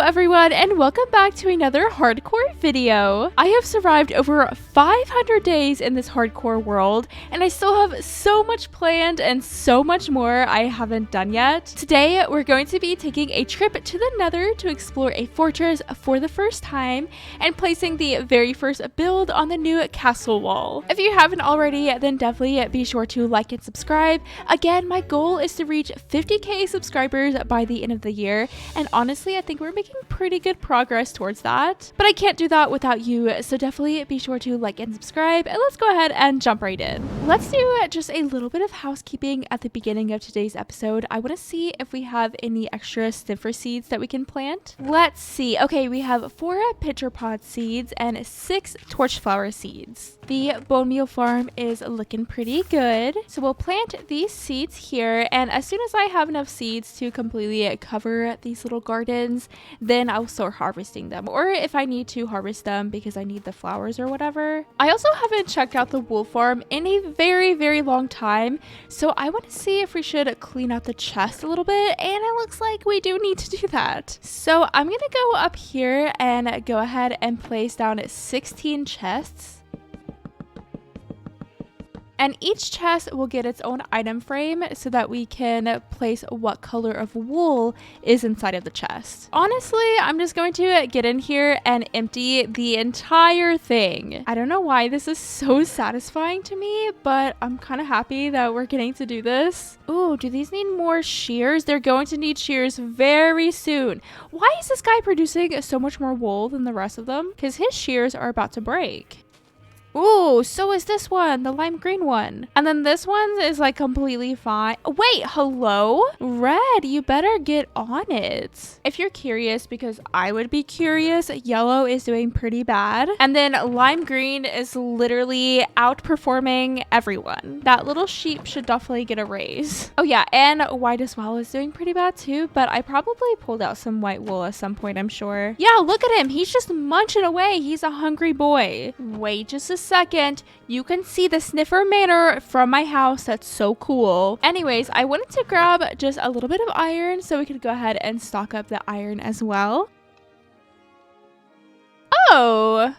everyone, and welcome back to another hardcore video. I have survived over 500 days in this hardcore world, and I still have so much planned and so much more I haven't done yet. Today, we're going to be taking a trip to the nether to explore a fortress for the first time and placing the very first build on the new castle wall. If you haven't already, then definitely be sure to like and subscribe. Again, my goal is to reach 50k subscribers by the end of the year, and honestly, I think we're making pretty good progress towards that. But I can't do that without you, so definitely be sure to like and subscribe, and let's go ahead and jump right in. Let's do just a little bit of housekeeping at the beginning of today's episode. I want to see if we have any extra sniffer seeds that we can plant. Let's see. Okay, we have 4 pitcher pod seeds and 6 torch flower seeds. The bone meal farm is looking pretty good, so we'll plant these seeds here, and as soon as I have enough seeds to completely cover these little gardens, then I'll start harvesting them, or if I need to harvest them because I need the flowers or whatever. I also haven't checked out the wool farm in a very long time, so I want to see if we should clean out the chest a little bit, and it looks like we do need to do that. So I'm gonna go up here and go ahead and place down 16 chests. And each chest will get its own item frame so that we can place what color of wool is inside of the chest. Honestly, I'm just going to get in here and empty the entire thing. I don't know why this is so satisfying to me, but I'm kind of happy that we're getting to do this. Ooh, do these need more shears? They're going to need shears very soon. Why is this guy producing so much more wool than the rest of them? Because his shears are about to break. Ooh, so is this one, the lime green one. And then this one is like completely fine. Wait, hello? Red, you better get on it. If you're curious, because I would be curious, yellow is doing pretty bad. And then lime green is literally outperforming everyone. That little sheep should definitely get a raise. Oh yeah, and white as well is doing pretty bad too, but I probably pulled out some white wool at some point, I'm sure. Yeah, look at him. He's just munching away. He's a hungry boy. Wait just a second, you can see the sniffer manor from my house. That's so cool. Anyways, I wanted to grab just a little bit of iron so we could go ahead and stock up the iron as well. Oh,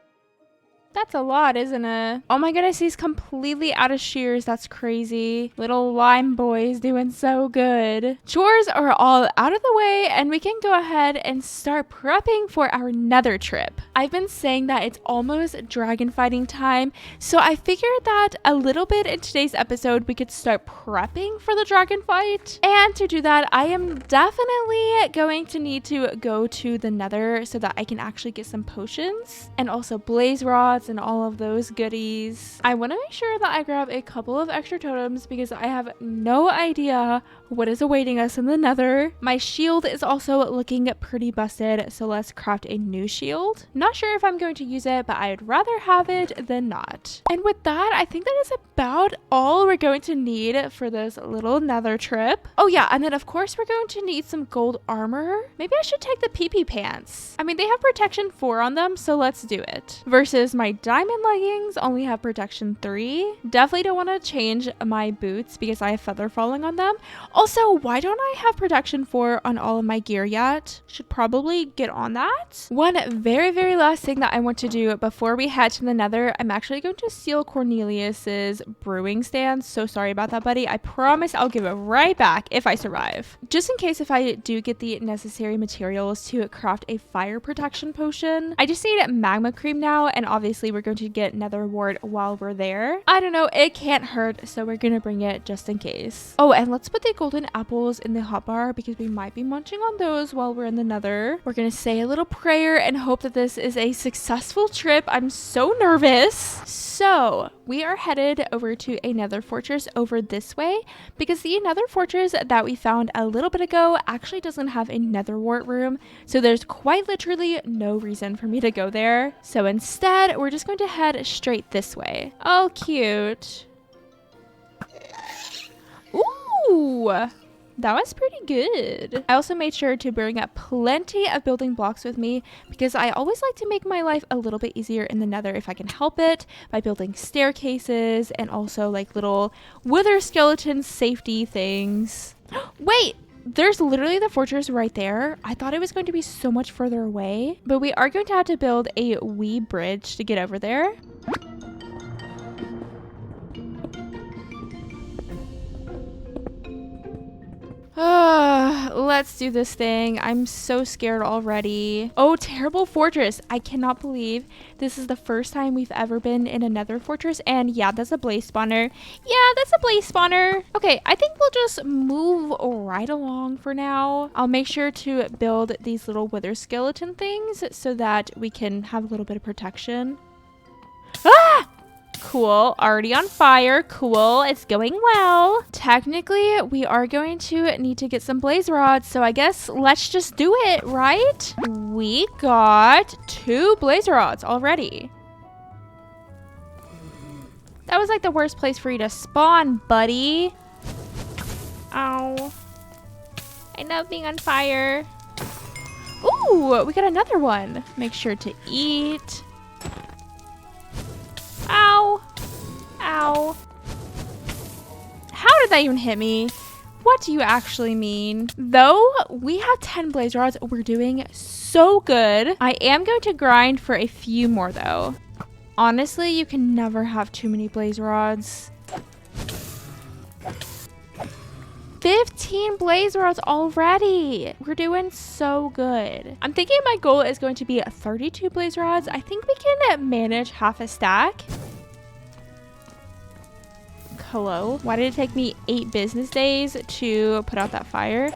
that's a lot, isn't it? Oh my goodness, he's completely out of shears. That's crazy. Little lime boy's doing so good. Chores are all out of the way, and we can go ahead and start prepping for our nether trip. I've been saying that it's almost dragon fighting time, so I figured that a little bit in today's episode we could start prepping for the dragon fight. And to do that, I am definitely going to need to go to the nether so that I can actually get some potions and also blaze rods and all of those goodies. I want to make sure that I grab a couple of extra totems because I have no idea what is awaiting us in the nether. My shield is also looking pretty busted, so let's craft a new shield. Not sure if I'm going to use it, but I'd rather have it than not. And with that, I think that is about all we're going to need for this little nether trip. Oh yeah, and then of course we're going to need some gold armor. Maybe I should take the PP pants. I mean, they have protection 4 on them, so let's do it. Versus my diamond leggings only have protection 3. Definitely don't want to change my boots because I have feather falling on them. Also, why don't I have protection 4 on all of my gear yet? Should probably get on that. One very last thing that I want to do before we head to the nether, I'm actually going to steal Cornelius's brewing stand. So sorry about that, buddy. I promise I'll give it right back if I survive. Just in case if I do get the necessary materials to craft a fire protection potion. I just need magma cream now, and obviously we're going to get nether wart while we're there. I don't know, it can't hurt, so we're gonna bring it just in case. Oh, and let's put the golden apples in the hotbar because we might be munching on those while we're in the nether. We're gonna say a little prayer and hope that this is a successful trip. I'm so nervous. So we are headed over to a nether fortress over this way because the nether fortress that we found a little bit ago actually doesn't have a nether wart room, so there's quite literally no reason for me to go there. So instead, we're just going to head straight this way. Oh, cute. Ooh, that was pretty good. I also made sure to bring up plenty of building blocks with me because I always like to make my life a little bit easier in the nether if I can help it, by building staircases and also like little wither skeleton safety things. Wait, there's literally the fortress right there. I thought it was going to be so much further away, but we are going to have to build a wee bridge to get over there. Let's do this thing. I'm so scared already. Oh, terrible fortress. I cannot believe this is the first time we've ever been in a nether fortress. And yeah, that's a blaze spawner. Yeah, that's a blaze spawner. Okay, I think we'll just move right along for now. I'll make sure to build these little wither skeleton things so that we can have a little bit of protection. Ah! Cool. Already on fire. Cool. It's going well. Technically, we are going to need to get some blaze rods, so I guess let's just do it, right? We got 2 blaze rods already. That was like the worst place for you to spawn, buddy. Ow. I love being on fire. Ooh, we got another one. Make sure to eat. Ow. Ow. How did that even hit me? What do you actually mean? Though we have 10 blaze rods, we're doing so good. I am going to grind for a few more though. Honestly, you can never have too many blaze rods. 15 blaze rods already. We're doing so good. I'm thinking my goal is going to be 32 blaze rods. I think we can manage half a stack. Hello? Why did it take me 8 business days to put out that fire?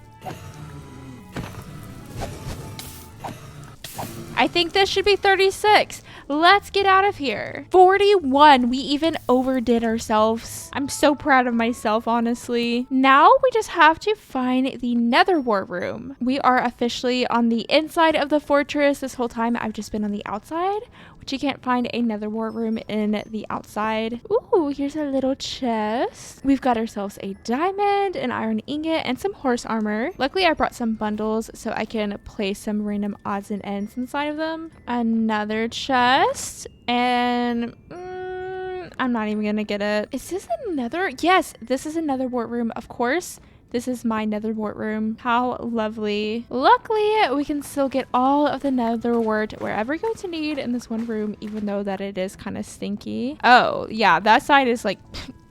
I think this should be 36. Let's get out of here. 41. We even overdid ourselves. I'm so proud of myself, honestly. Now we just have to find the nether wart room. We are officially on the inside of the fortress. This whole time I've just been on the outside, which you can't find a nether wart room in the outside. Ooh, here's a little chest. We've got ourselves a diamond, an iron ingot, and some horse armor. Luckily, I brought some bundles so I can place some random odds and ends inside of them. Another chest. And I'm not even gonna get it. Is this another? Yes, this is another wart room. Of course, this is my nether wart room. How lovely. Luckily, we can still get all of the nether wart wherever you're going to need in this one room, even though that it is kind of stinky. Oh, yeah, that side is like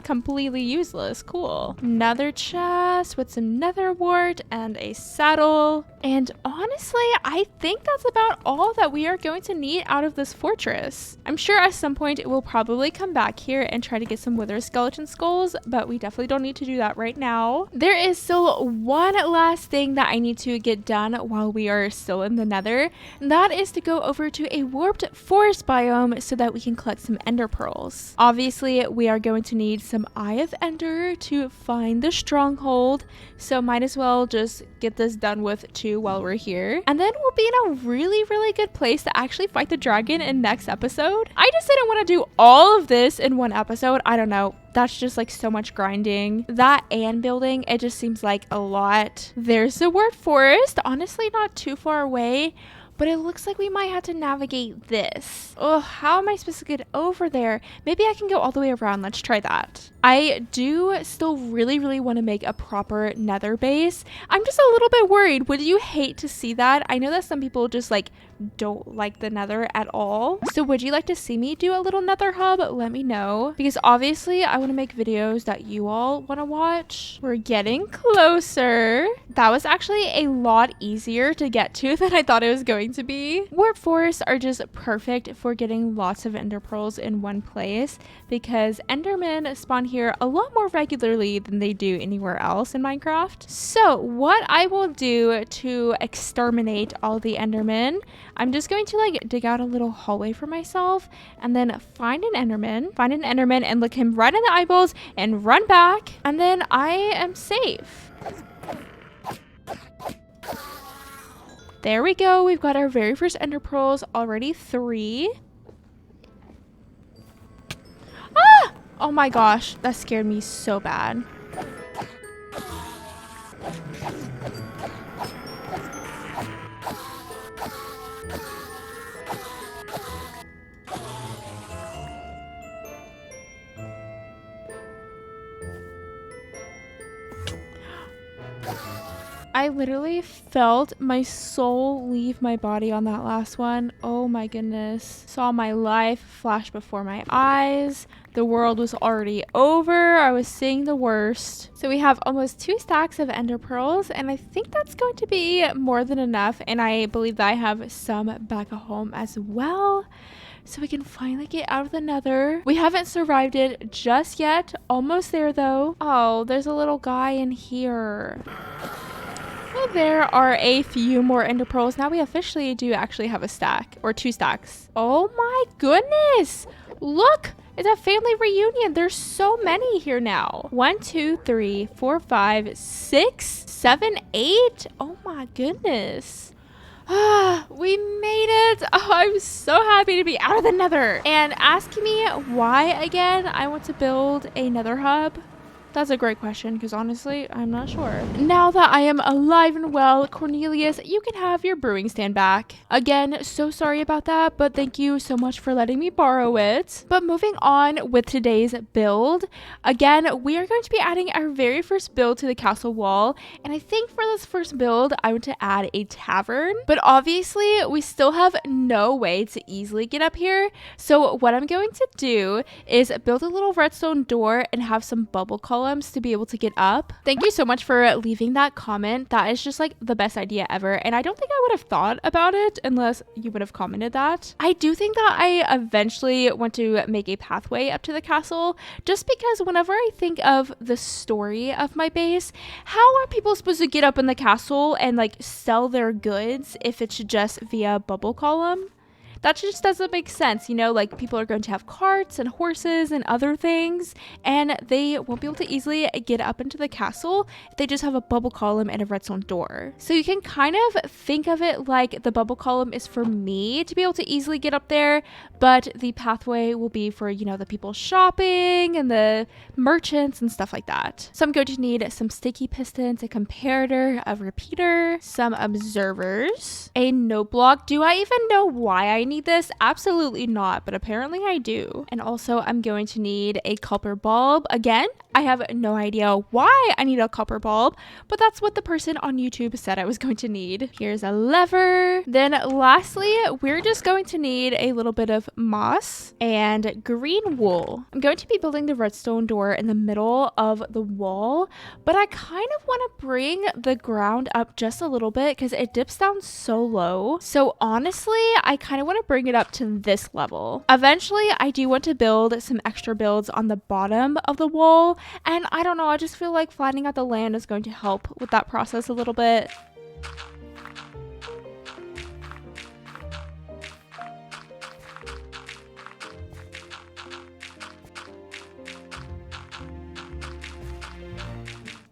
completely useless. Cool. Another chest with some nether wart and a saddle. And honestly, I think that's about all that we are going to need out of this fortress. I'm sure at some point we'll probably come back here and try to get some wither skeleton skulls, but we definitely don't need to do that right now. There is still one last thing that I need to get done while we are still in the nether, and that is to go over to a warped forest biome so that we can collect some ender pearls. Obviously, we are going to need some Eye of Ender to find the stronghold, so might as well just get this done with too while we're here. And then we'll be in a really good place to actually fight the dragon in next episode. I just didn't want to do all of this in one episode. I don't know. That's just like so much grinding. That and building, it just seems like a lot. There's the word forest. Honestly, not too far away, but it looks like we might have to navigate this. Oh, how am I supposed to get over there? Maybe I can go all the way around. Let's try that. I do still really want to make a proper nether base. I'm just a little bit worried. Would you hate to see that? I know that some people just like don't like the nether at all. So would you like to see me do a little nether hub? Let me know, because obviously I want to make videos that you all want to watch. We're getting closer. That was actually a lot easier to get to than I thought it was going to be. Warp forests are just perfect for getting lots of ender pearls in one place, because endermen spawn here a lot more regularly than they do anywhere else in Minecraft. So what I will do to exterminate all the endermen, I'm just going to like dig out a little hallway for myself and then find an enderman and look him right in the eyeballs and run back, and then I am safe. There we go. We've got our very first ender pearls already. 3. Ah! Oh my gosh, that scared me so bad. I literally felt my soul leave my body on that last one. Oh my goodness. Saw my life flash before my eyes. The world was already over. I was seeing the worst. So we have almost 2 stacks of ender pearls, and I think that's going to be more than enough. And I believe that I have some back at home as well. So we can finally get out of the nether. We haven't survived it just yet. Almost there though. Oh, there's a little guy in here. Well, there are a few more ender pearls. Now we officially do actually have a stack or 2 stacks. Oh my goodness. Look, it's a family reunion. There's so many here now. 1, 2, 3, 4, 5, 6, 7, 8. Oh my goodness. We made it. Oh, I'm so happy to be out of the nether. And asking me why again I want to build a nether hub. That's a great question because honestly, I'm not sure. Now that I am alive and well, Cornelius, you can have your brewing stand back. Again, so sorry about that, but thank you so much for letting me borrow it. But moving on with today's build, again, we are going to be adding our very first build to the castle wall. And I think for this first build, I want to add a tavern. But obviously, we still have no way to easily get up here. So what I'm going to do is build a little redstone door and have some bubble columns to be able to get up. Thank you so much for leaving that comment. That is just like the best idea ever. And I don't think I would have thought about it unless you would have commented that. I do think that I eventually want to make a pathway up to the castle just because whenever I think of the story of my base, how are people supposed to get up in the castle and like sell their goods if it's just via bubble column? That just doesn't make sense, you know, like people are going to have carts and horses and other things, and they won't be able to easily get up into the castle if they just have a bubble column and a redstone door. So you can kind of think of it like the bubble column is for me to be able to easily get up there, but the pathway will be for, you know, the people shopping and the merchants and stuff like that. So I'm going to need some sticky pistons, a comparator, a repeater, some observers, a note block. Do I even know why I need this? Absolutely not, but apparently I do. And also I'm going to need a copper bulb. Again, I have no idea why I need a copper bulb, but that's what the person on YouTube said I was going to need. Here's a lever. Then lastly, we're just going to need a little bit of moss and green wool. I'm going to be building the redstone door in the middle of the wall, but I kind of want to bring the ground up just a little bit because it dips down so low. So honestly, I kind of want to bring it up to this level. Eventually, I do want to build some extra builds on the bottom of the wall, and I don't know, I just feel like flattening out the land is going to help with that process a little bit.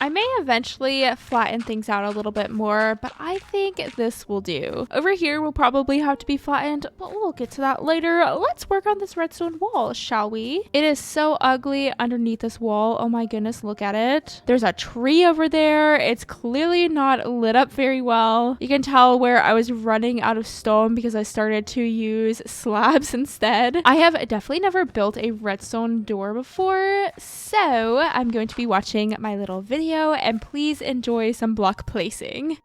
I may eventually flatten things out a little bit more, but I think this will do. Over here will probably have to be flattened, but we'll get to that later. Let's work on this redstone wall, shall we? It is so ugly underneath this wall. Oh my goodness, look at it. There's a tree over there. It's clearly not lit up very well. You can tell where I was running out of stone because I started to use slabs instead. I have definitely never built a redstone door before, so I'm going to be watching my little video and please enjoy some block placing.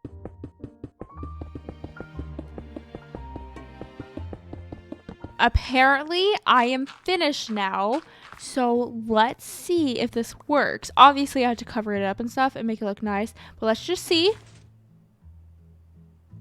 Apparently, I am finished now. So let's see if this works. Obviously, I had to cover it up and stuff and make it look nice, but let's just see.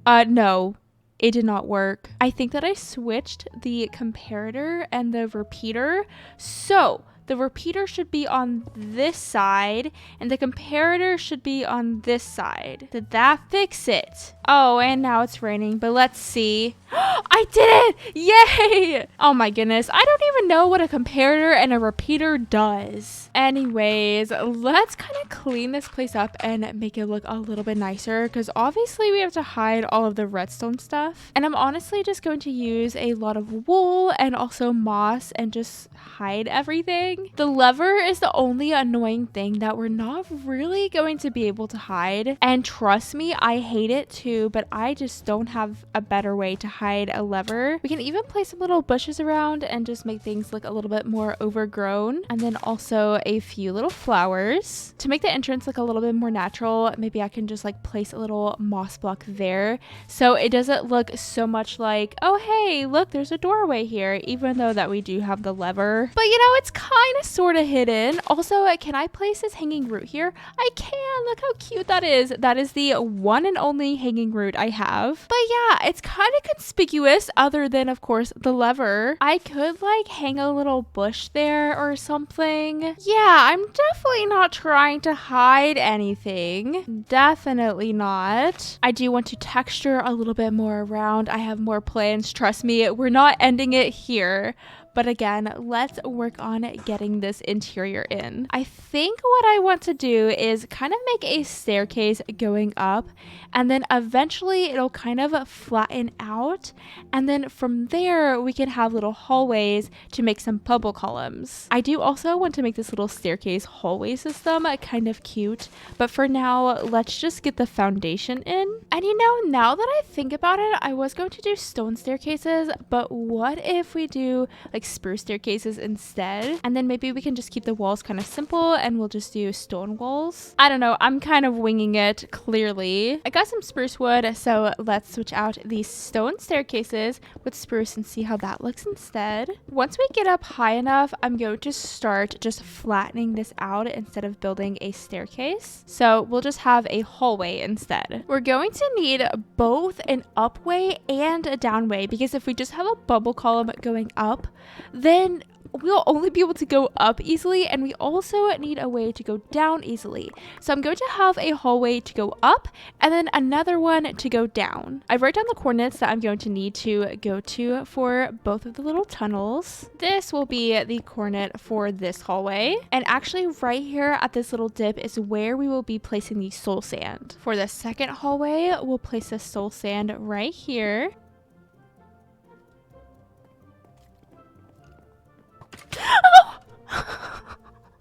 No, it did not work. I think that I switched the comparator and the repeater. So the repeater should be on this side and the comparator should be on this side. Did that fix it? Oh, and now it's raining, but let's see. I did it! Yay! Oh my goodness, I don't even know what a comparator and a repeater does. Anyways, let's kind of clean this place up and make it look a little bit nicer because obviously we have to hide all of the redstone stuff. And I'm honestly just going to use a lot of wool and also moss and just hide everything. The lever is the only annoying thing that we're not really going to be able to hide. And trust me, I hate it too. to, but I just don't have a better way to hide a lever. We can even place some little bushes around and just make things look a little bit more overgrown. And then also a few little flowers. To make the entrance look a little bit more natural, maybe I can just like place a little moss block there, so it doesn't look so much like, oh hey, look, there's a doorway here, even though that we do have the lever. But you know, it's kind of sort of hidden. Also, can I place this hanging root here? I can. Look how cute that is. That is the one and only hanging root I have. But yeah, it's kind of conspicuous other than, of course, the lever. I could like hang a little bush there or something. Yeah, I'm definitely not trying to hide anything. Definitely not. I do want to texture a little bit more around. I have more plans. Trust me, we're not ending it here. But again, let's work on getting this interior in. I think what I want to do is kind of make a staircase going up, and then eventually it'll kind of flatten out. And then from there, we can have little hallways to make some bubble columns. I do also want to make this little staircase hallway system kind of cute. But for now, let's just get the foundation in. And you know, now that I think about it, I was going to do stone staircases, but what if we do like spruce staircases instead, and then maybe we can just keep the walls kind of simple and we'll just do stone walls. I don't know, I'm kind of winging it clearly. I got some spruce wood, so let's switch out these stone staircases with spruce and see how that looks instead. Once we get up high enough, I'm going to start just flattening this out instead of building a staircase, so we'll just have a hallway instead. We're going to need both an upway and a downway, because if we just have a bubble column going up, then we'll only be able to go up easily, and we also need a way to go down easily. So I'm going to have a hallway to go up and then another one to go down. I wrote down the coordinates that I'm going to need to go to for both of the little tunnels. This will be the coordinate for this hallway, and actually right here at this little dip is where we will be placing the soul sand. For the second hallway, we'll place the soul sand right here.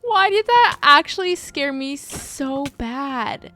Why did that actually scare me so bad?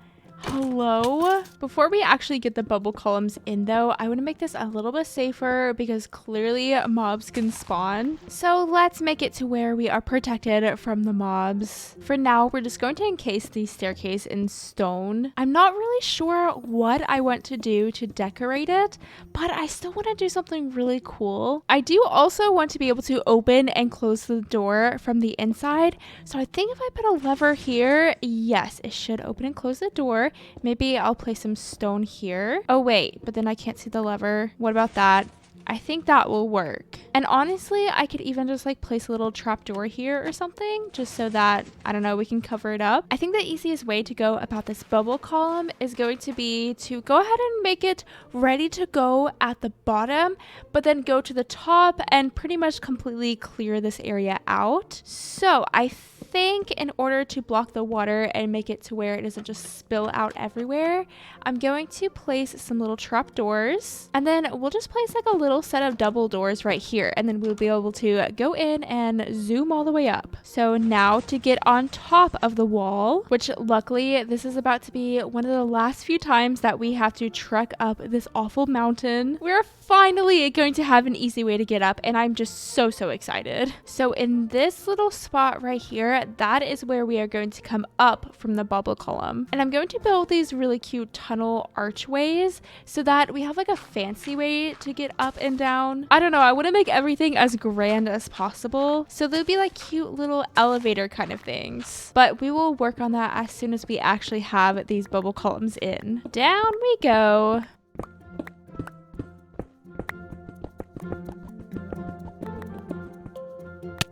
Hello? Before we actually get the bubble columns in though, I want to make this a little bit safer because clearly mobs can spawn. So let's make it to where we are protected from the mobs. For now, we're just going to encase the staircase in stone. I'm not really sure what I want to do to decorate it, but I still want to do something really cool. I do also want to be able to open and close the door from the inside. So I think if I put a lever here, yes, it should open and close the door. Maybe I'll place some stone here. Oh wait, but then I can't see the lever. What about that? I think that will work. And honestly, I could even just like place a little trapdoor here or something, just so that, I don't know, we can cover it up. I think the easiest way to go about this bubble column is going to be to go ahead and make it ready to go at the bottom, but then go to the top and pretty much completely clear this area out. So I think in order to block the water and make it to where it doesn't just spill out everywhere, I'm going to place some little trapdoors, and then we'll just place like a little set of double doors right here, and then we'll be able to go in and zoom all the way up. So now to get on top of the wall, which luckily this is about to be one of the last few times that we have to trek up this awful mountain, we're finally going to have an easy way to get up, and I'm just so excited. So in this little spot right here, that is where we are going to come up from the bubble column, and I'm going to build these really cute tunnel archways so that we have like a fancy way to get up and down. I don't know, I want to make everything as grand as possible, so there'll be like cute little elevator kind of things, but we will work on that as soon as we actually have these bubble columns in. Down we go.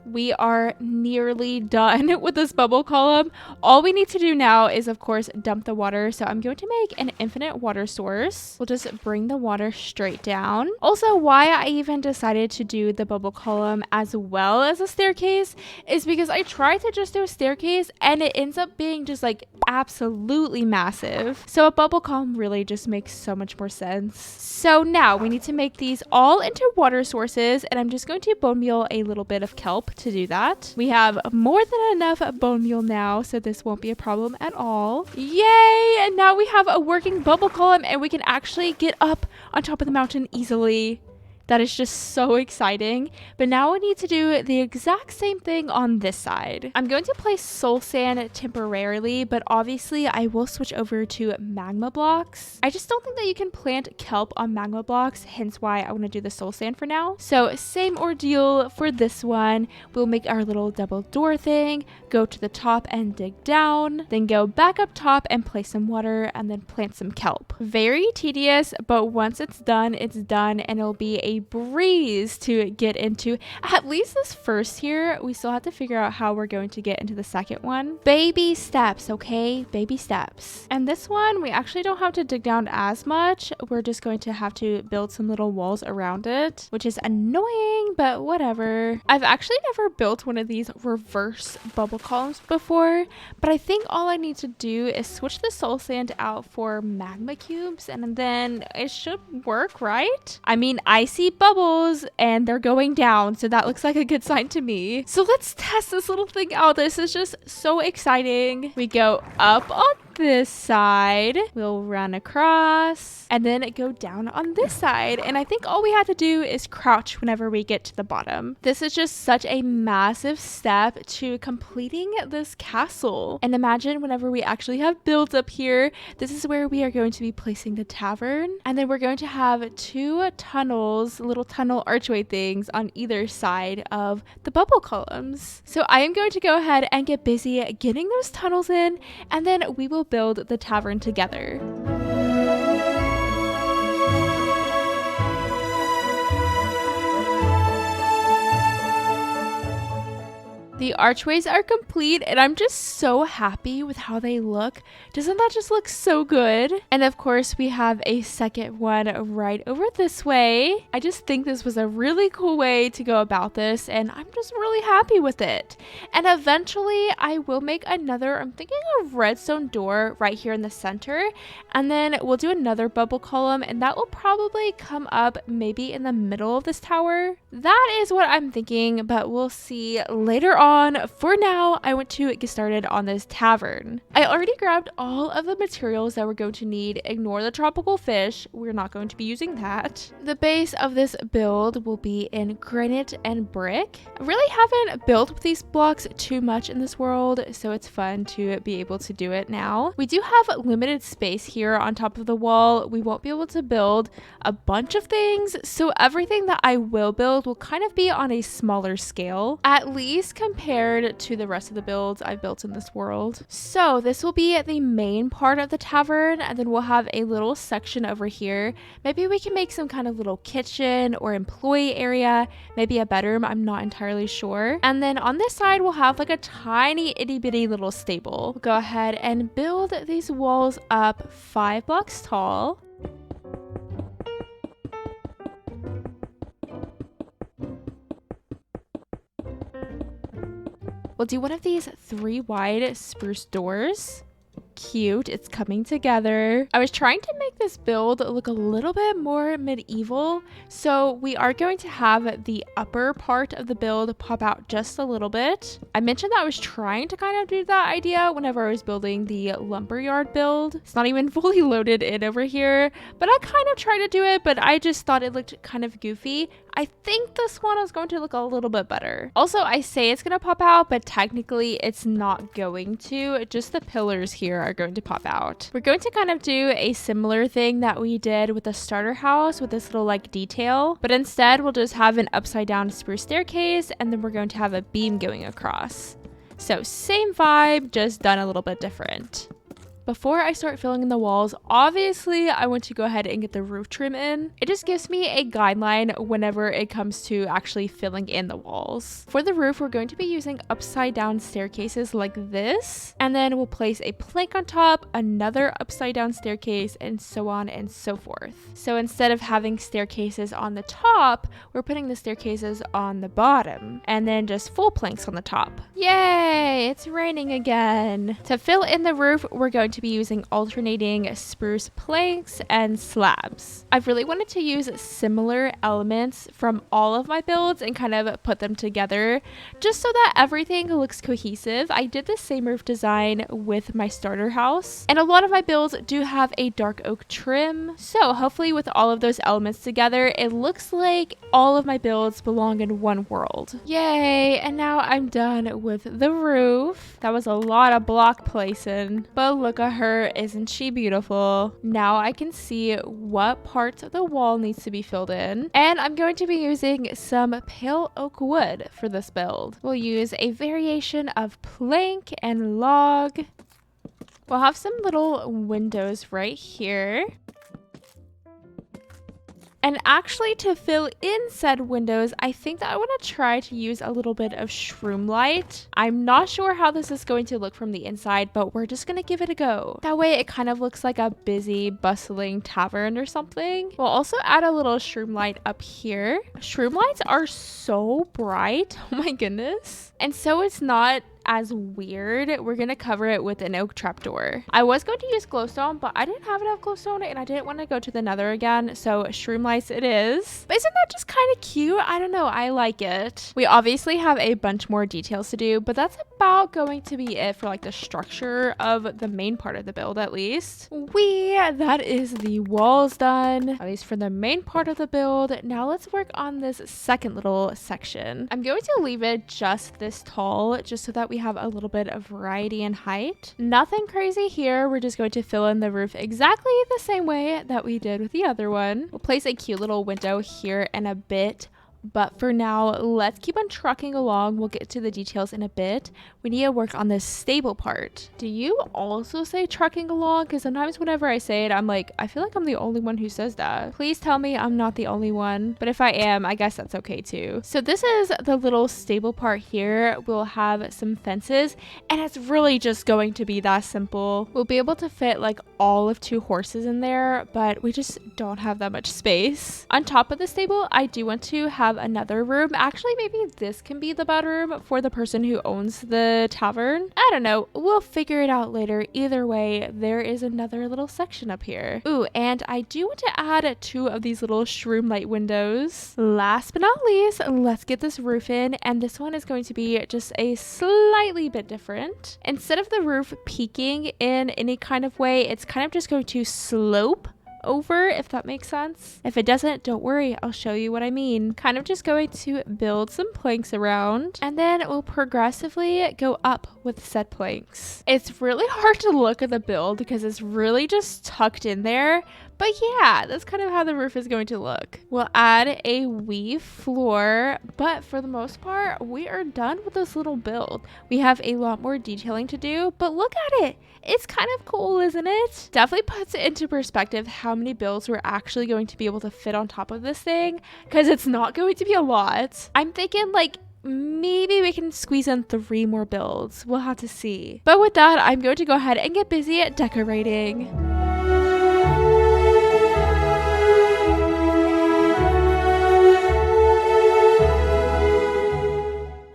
We are nearly done with this bubble column. All we need to do now is, of course, dump the water. So I'm going to make an infinite water source. We'll just bring the water straight down. Also, why I even decided to do the bubble column as well as a staircase is because I tried to just do a staircase and it ends up being just like absolutely massive. So a bubble column really just makes so much more sense. So now we need to make these all into water sources, and I'm just going to bone meal a little bit of kelp to do that. We have more than enough bone meal now, so this won't be a problem at all. Yay! And now we have a working bubble column and we can actually get up on top of the mountain easily. That is just so exciting. But now we need to do the exact same thing on this side. I'm going to place soul sand temporarily, but obviously I will switch over to magma blocks. I just don't think that you can plant kelp on magma blocks, hence why I want to do the soul sand for now. So same ordeal for this one. We'll make our little double door thing, go to the top and dig down, then go back up top and place some water and then plant some kelp. Very tedious, but once it's done and it'll be a breeze to get into. At least this first here, we still have to figure out how we're going to get into the second one. Baby steps, okay? Baby steps. And this one, we actually don't have to dig down as much. We're just going to have to build some little walls around it, which is annoying, but whatever. I've actually never built one of these reverse bubble columns before, but I think all I need to do is switch the soul sand out for magma cubes, and then it should work, right? I mean, I see bubbles and they're going down, so that looks like a good sign to me. So let's test this little thing out. This is just so exciting. We go up on this side, we'll run across and then go down on this side, and I think all we have to do is crouch whenever we get to the bottom. This is just such a massive step to completing this castle. And imagine whenever we actually have builds up here, this is where we are going to be placing the tavern, and then we're going to have two tunnels, little tunnel archway things on either side of the bubble columns. So I am going to go ahead and get busy getting those tunnels in, and then we will build the tavern together. The archways are complete and I'm just so happy with how they look. Doesn't that just look so good? And of course we have a second one right over this way. I just think this was a really cool way to go about this and I'm just really happy with it. And eventually I will make another, I'm thinking a redstone door right here in the center, and then we'll do another bubble column and that will probably come up maybe in the middle of this tower. That is what I'm thinking, but we'll see later on. For now, I want to get started on this tavern. I already grabbed all of the materials that we're going to need. Ignore the tropical fish. We're not going to be using that. The base of this build will be in granite and brick. I really haven't built with these blocks too much in this world, so it's fun to be able to do it now. We do have limited space here on top of the wall. We won't be able to build a bunch of things, so everything that I will build will kind of be on a smaller scale, at least compared to the rest of the builds I've built in this world. So this will be the main part of the tavern, and then we'll have a little section over here. Maybe we can make some kind of little kitchen or employee area, maybe a bedroom, I'm not entirely sure. And then on this side we'll have like a tiny itty bitty little stable. We'll go ahead and build these walls up 5 blocks tall. We'll do one of these 3 wide spruce doors. Cute, it's coming together. I was trying to make this build look a little bit more medieval, so we are going to have the upper part of the build pop out just a little bit. I mentioned that I was trying to kind of do that idea whenever I was building the lumberyard build. It's not even fully loaded in over here, but I kind of tried to do it, but I just thought it looked kind of goofy. I think this one is going to look a little bit better. Also, I say it's going to pop out, but technically it's not going to. Just the pillars here are going to pop out. We're going to kind of do a similar thing that we did with the starter house with this little like detail, but instead we'll just have an upside down spruce staircase, and then we're going to have a beam going across. So same vibe, just done a little bit different. Before I start filling in the walls, obviously I want to go ahead and get the roof trim in. It just gives me a guideline whenever it comes to actually filling in the walls. For the roof, we're going to be using upside down staircases like this, and then we'll place a plank on top, another upside down staircase, and so on and so forth. So instead of having staircases on the top, we're putting the staircases on the bottom, and then just full planks on the top. Yay, it's raining again. To fill in the roof, we're going to be using alternating spruce planks and slabs. I've really wanted to use similar elements from all of my builds and kind of put them together just so that everything looks cohesive. I did the same roof design with my starter house, and a lot of my builds do have a dark oak trim, so hopefully with all of those elements together, it looks like all of my builds belong in one world. Yay! And now I'm done with the roof. That was a lot of block placing, but look at her, isn't she beautiful? Now I can see what parts of the wall needs to be filled in, and I'm going to be using some pale oak wood for this build. We'll use a variation of plank and log. We'll have some little windows right here. And actually, to fill in said windows, I think that I want to try to use a little bit of shroom light. I'm not sure how this is going to look from the inside, but we're just going to give it a go. That way it kind of looks like a busy, bustling tavern or something. We'll also add a little shroom light up here. Shroom lights are so bright. Oh my goodness. And so it's not as weird. We're gonna cover it with an oak trapdoor. I was going to use glowstone, but I didn't have enough glowstone and I didn't want to go to the nether again, so shroom lights it is. But isn't that just kind of cute? I don't know, I like it. We obviously have a bunch more details to do, but that's about going to be it for like the structure of the main part of the build, at least. That is the walls done, at least for the main part of the build. Now let's work on this second little section. I'm going to leave it just this tall, just so that we have a little bit of variety in height. Nothing crazy here. We're just going to fill in the roof exactly the same way that we did with the other one. We'll place a cute little window here in a bit. But for now, let's keep on trucking along. We'll get to the details in a bit. We need to work on this stable part. Do you also say trucking along? Because sometimes whenever I say it, I'm like, I feel like I'm the only one who says that. Please tell me I'm not the only one. But if I am, I guess that's okay too. So this is the little stable part here. We'll have some fences, and it's really just going to be that simple. We'll be able to fit like all of 2 horses in there, but we just don't have that much space. On top of the stable, I do want to have another room. Actually, maybe this can be the bedroom for the person who owns the tavern. I don't know. We'll figure it out later. Either way, there is another little section up here. Ooh, and I do want to add 2 of these little shroom light windows. Last but not least, let's get this roof in, and this one is going to be just a slightly bit different. Instead of the roof peaking in any kind of way, it's kind of just going to slope over, if that makes sense. If it doesn't, don't worry, I'll show you what I mean. Kind of just going to build some planks around, and then we'll progressively go up with said planks. It's really hard to look at the build because it's really just tucked in there, but yeah, that's kind of how the roof is going to look. We'll add a weave floor, but for the most part, we are done with this little build. We have a lot more detailing to do, but look at it. It's kind of cool, isn't it? Definitely puts it into perspective how many builds we're actually going to be able to fit on top of this thing, because it's not going to be a lot. I'm thinking like maybe we can squeeze in 3 more builds. We'll have to see. But with that, I'm going to go ahead and get busy at decorating.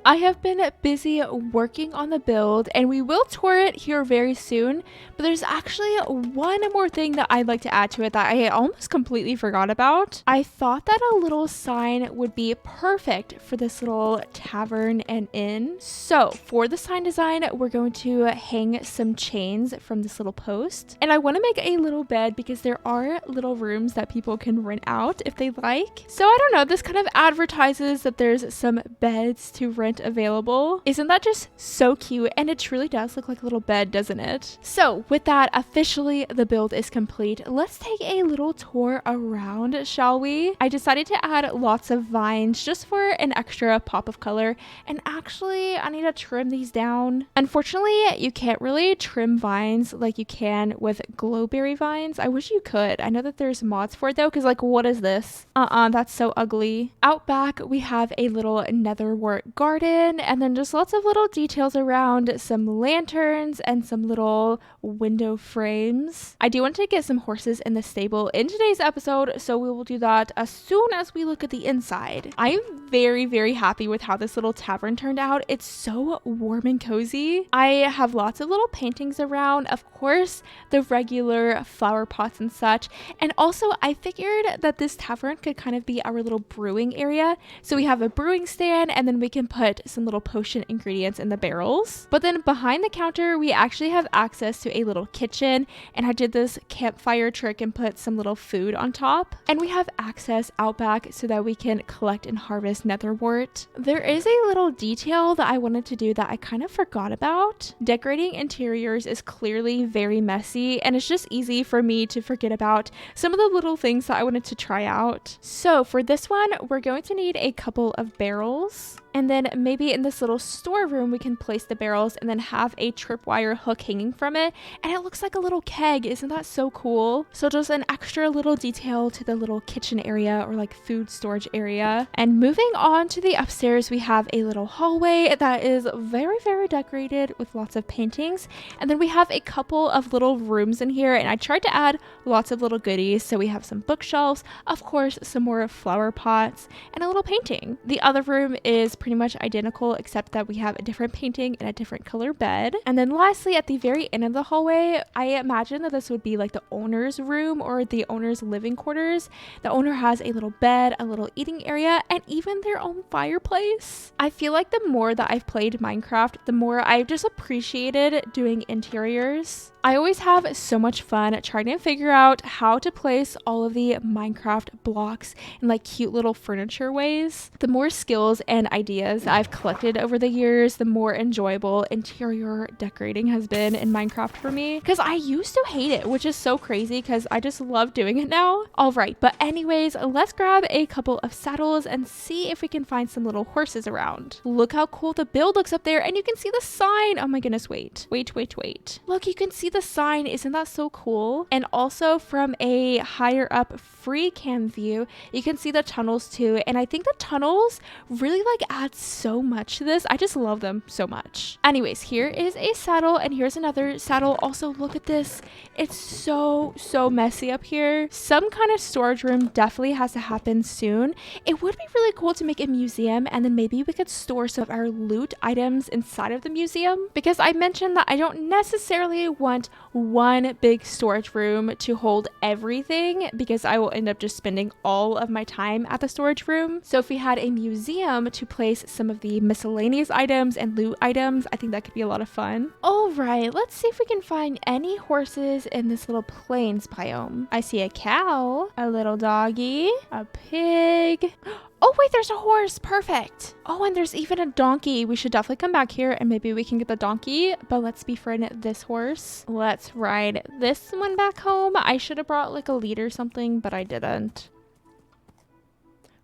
I have been busy working on the build, and we will tour it here very soon, but there's actually one more thing that I'd like to add to it that I almost completely forgot about. I thought that a little sign would be perfect for this little tavern and inn. So for the sign design, we're going to hang some chains from this little post, and I want to make a little bed because there are little rooms that people can rent out if they like. So I don't know, this kind of advertises that there's some beds to rent available. Isn't that just so cute? And it truly does look like a little bed, doesn't it? So with that, officially the build is complete. Let's take a little tour around, shall we? I decided to add lots of vines just for an extra pop of color, and actually I need to trim these down. Unfortunately, you can't really trim vines like you can with glowberry vines. I wish you could. I know that there's mods for it though, because like, what is this? That's so ugly. Out back we have a little nether wart garden. garden, and then just lots of little details around some lanterns and some little window frames. I do want to get some horses in the stable in today's episode, so we will do that as soon as we look at the inside. I am very, very happy with how this little tavern turned out. It's so warm and cozy. I have lots of little paintings around, of course, the regular flower pots and such. And also I figured that this tavern could kind of be our little brewing area. So we have a brewing stand, and then we can put some little potion ingredients in the barrels. But then behind the counter, we actually have access to a little kitchen, and I did this campfire trick and put some little food on top. And we have access out back so that we can collect and harvest netherwort. There is a little detail that I wanted to do that I kind of forgot about. Decorating interiors is clearly very messy, and it's just easy for me to forget about some of the little things that I wanted to try out. So for this one, we're going to need a couple of barrels. And then maybe in this little storeroom, we can place the barrels and then have a tripwire hook hanging from it. And it looks like a little keg. Isn't that so cool? So just an extra little detail to the little kitchen area or like food storage area. And moving on to the upstairs, we have a little hallway that is very, very decorated with lots of paintings. And then we have a couple of little rooms in here. And I tried to add lots of little goodies. So we have some bookshelves, of course, some more flower pots, and a little painting. The other room is pretty much identical, except that we have a different painting and a different color bed. And then lastly, at the very end of the hallway, I imagine that this would be like the owner's room or the owner's living quarters. The owner has a little bed, a little eating area, and even their own fireplace. I feel like the more that I've played Minecraft, the more I've just appreciated doing interiors. I always have so much fun trying to figure out how to place all of the Minecraft blocks in like cute little furniture ways. The more skills and ideas I've collected over the years, the more enjoyable interior decorating has been in Minecraft for me. Because I used to hate it, which is so crazy because I just love doing it now. All right, but anyways, let's grab a couple of saddles and see if we can find some little horses around. Look how cool the build looks up there, and you can see the sign. Oh my goodness, wait. Look, you can see the sign. Isn't that so cool? And also from a higher up free cam view, you can see the tunnels too. And I think the tunnels really like add so much to this. I just love them so much. Anyways, here is a saddle, and here's another saddle. Also, look at this. It's so messy up here. Some kind of storage room definitely has to happen soon. It would be really cool to make a museum, and then maybe we could store some of our loot items inside of the museum, because I mentioned that I don't necessarily want one big storage room to hold everything, because I will end up just spending all of my time at the storage room. So if we had a museum to place some of the miscellaneous items and loot items, I think that could be a lot of fun. All right, let's see if we can find any horses in this little plains biome. I see a cow, a little doggy, a pig. Oh wait, there's a horse. Perfect. Oh, and there's even a donkey. We should definitely come back here and maybe we can get the donkey, but let's befriend this horse. Let's ride this one back home. I should have brought like a lead or something, but I didn't.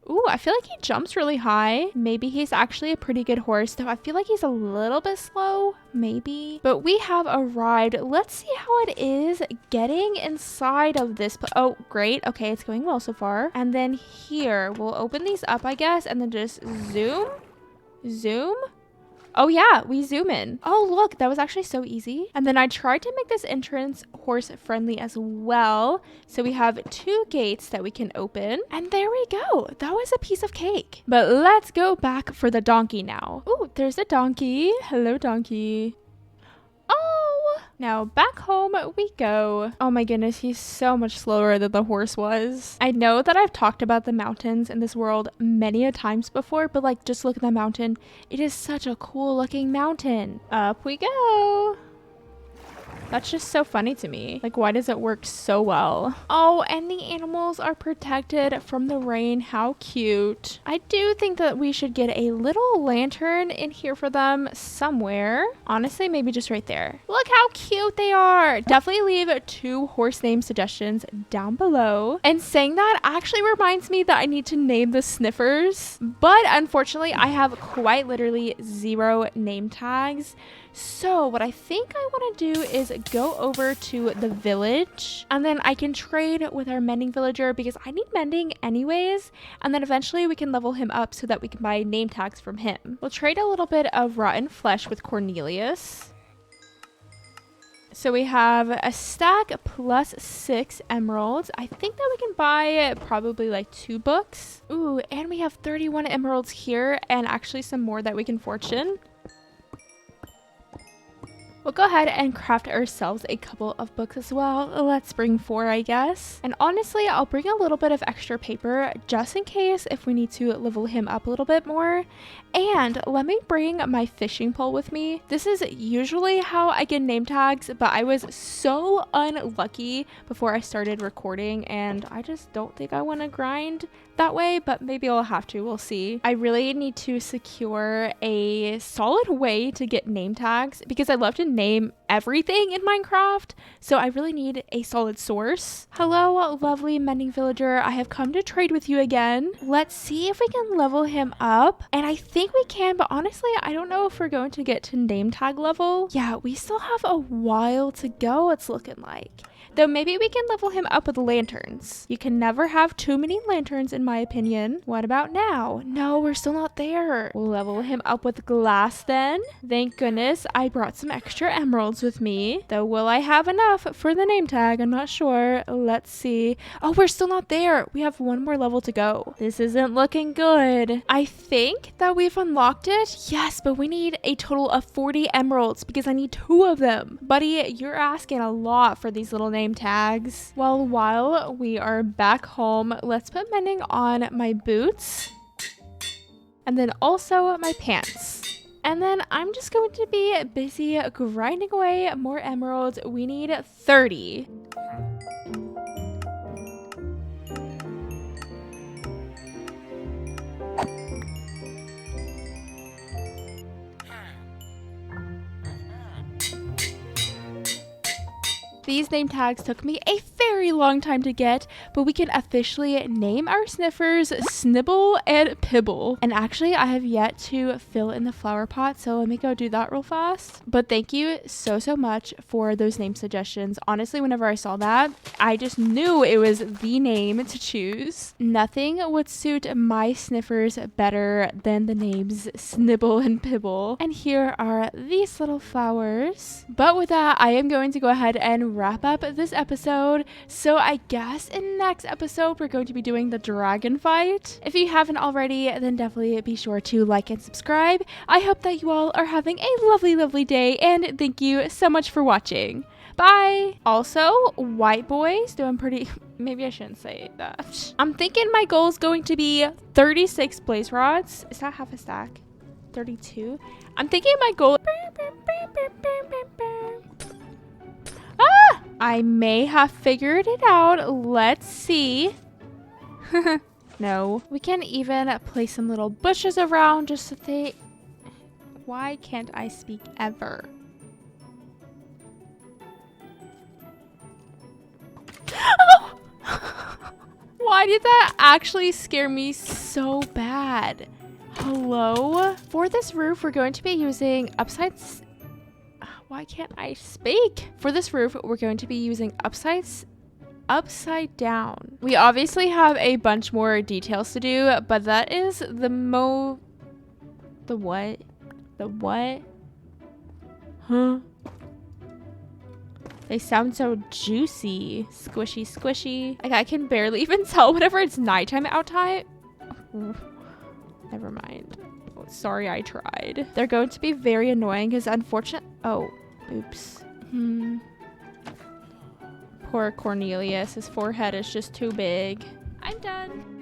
Ooh, I feel like he jumps really high. Maybe he's actually a pretty good horse, though I feel like he's a little bit slow, maybe. But we have arrived. Let's see how it is getting inside of this. Oh, great. Okay, it's going well so far. And then here, we'll open these up, I guess, and then just zoom. Oh yeah, we zoom in. Oh look, that was actually so easy. And then I tried to make this entrance horse friendly as well. So we have 2 gates that we can open. And there we go. That was a piece of cake. But let's go back for the donkey now. Oh, there's a donkey. Hello, donkey. Oh, now back home we go. Oh my goodness, he's so much slower than the horse was. I know that I've talked about the mountains in this world many a times before, but like just look at the mountain. It is such a cool looking mountain. Up we go. That's just so funny to me. Like, why does it work so well? Oh, and the animals are protected from the rain. How cute. I do think that we should get a little lantern in here for them somewhere. Honestly, maybe just right there. Look how cute they are. Definitely leave 2 horse name suggestions down below. And saying that actually reminds me that I need to name the sniffers. But unfortunately, I have quite literally 0 name tags. So what I think I want to do is go over to the village, and then I can trade with our mending villager because I need mending anyways, and then eventually we can level him up so that we can buy name tags from him. We'll trade a little bit of rotten flesh with Cornelius. So we have a stack plus 6 emeralds. I think that we can buy probably like 2 books. Ooh, and we have 31 emeralds here and actually some more that we can fortune. We'll go ahead and craft ourselves a couple of books as well. Let's bring 4, I guess. And honestly, I'll bring a little bit of extra paper just in case if we need to level him up a little bit more. And let me bring my fishing pole with me. This is usually how I get name tags, but I was so unlucky before I started recording and I just don't think I want to grind that way, but maybe I'll have to. We'll see. I really need to secure a solid way to get name tags because I love to name everything in Minecraft, so I really need a solid source. Hello, lovely mending villager. I have come to trade with you again. Let's see if we can level him up, and I think we can, but honestly, I don't know if we're going to get to name tag level. Yeah, we still have a while to go, it's looking like. Though maybe we can level him up with lanterns. You can never have too many lanterns in my opinion. What about now? No, we're still not there. We'll level him up with glass then. Thank goodness I brought some extra emeralds with me. Though will I have enough for the name tag? I'm not sure. Let's see. Oh, we're still not there. We have 1 more level to go. This isn't looking good. I think that we've unlocked it. Yes, but we need a total of 40 emeralds because I need 2 of them. Buddy, you're asking a lot for these little name tags. Well, while we are back home, let's put mending on my boots and then also my pants. And then I'm just going to be busy grinding away more emeralds. We need 30. These name tags took me a very long time to get, but we can officially name our sniffers Snibble and Pibble. And actually, I have yet to fill in the flower pot, so let me go do that real fast. But thank you so much for those name suggestions. Honestly, whenever I saw that, I just knew it was the name to choose. Nothing would suit my sniffers better than the names Snibble and Pibble. And here are these little flowers. But with that, I am going to go ahead and wrap up this episode. So I guess in next episode we're going to be doing the dragon fight. If you haven't already, then definitely be sure to like and subscribe. I hope that you all are having a lovely day, and thank you so much for watching. Bye. Also, white boys doing pretty. Maybe I shouldn't say that. I'm thinking my goal is going to be 36 blaze rods. Is that half a stack? 32. I'm thinking my goal. I may have figured it out. Let's see. No. We can even place some little bushes around just so they... Why can't I speak ever? Why did that actually scare me so bad? Hello? For this roof, we're going to be using why can't I speak? For this roof, we're going to be using upside down. We obviously have a bunch more details to do, but that is the what? The what? Huh? They sound so juicy. Squishy, squishy. Like I can barely even tell whenever it's nighttime outside. Never mind. Oh, sorry, I tried. They're going to be very annoying because unfortunately... Oh, oops. Poor Cornelius. His forehead is just too big. I'm done.